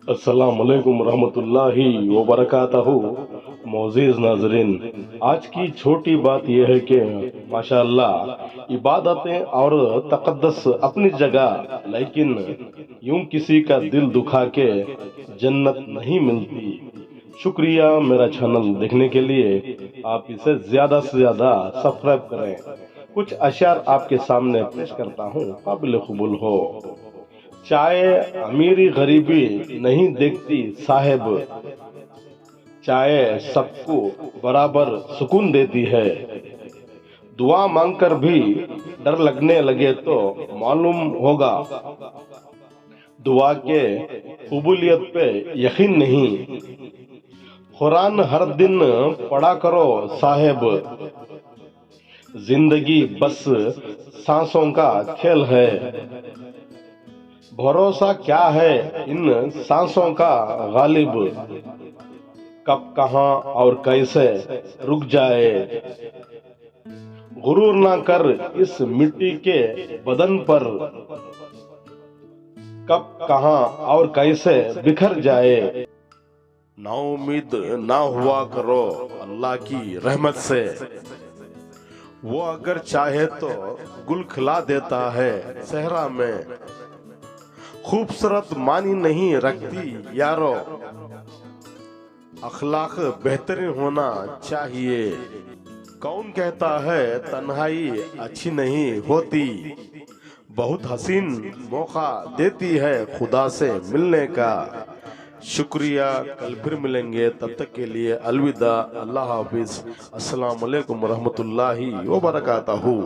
अस्सलामुअलैकुम रहमतुल्लाहि व बरकातहू। मोअज़्ज़िज़ नाज़रीन, आज की छोटी बात यह है कि माशाअल्लाह इबादतें और तक़द्दुस अपनी जगह, लेकिन यूं किसी का दिल दुखा के जन्नत नहीं मिलती। शुक्रिया मेरा चैनल देखने के लिए। आप इसे ज़्यादा से ज़्यादा सब्सक्राइब करें। कुछ अशार आपके सामने पेश करता हूँ, काबिल कबूल हो। चाहे अमीरी गरीबी नहीं देखती साहेब, चाहे सबको बराबर सुकून देती है। दुआ मांगकर भी डर लगने लगे तो मालूम होगा दुआ के कबूलियत पे यकीन नहीं। कुरान हर दिन पढ़ा करो साहेब, जिंदगी बस सांसों का खेल है। भरोसा क्या है इन सांसों का गालिब, कब कहां और कैसे रुक जाए। गुरूर ना कर इस मिट्टी के बदन पर, कब कहां और कैसे बिखर जाए। ना उम्मीद ना हुआ करो अल्लाह की रहमत से, वो अगर चाहे तो गुल खिला देता है सहरा में। खूबसूरत मानी नहीं रखती यारो, अखलाक बेहतरीन होना चाहिए। कौन कहता है तन्हाई अच्छी नहीं होती, बहुत हसीन मौका देती है खुदा से मिलने का। शुक्रिया, कल फिर मिलेंगे, तब तक के लिए अलविदा, अल्लाह हाफिज। अस्सलाम वालेकुम रहमतुल्लाहि व बरकातहू।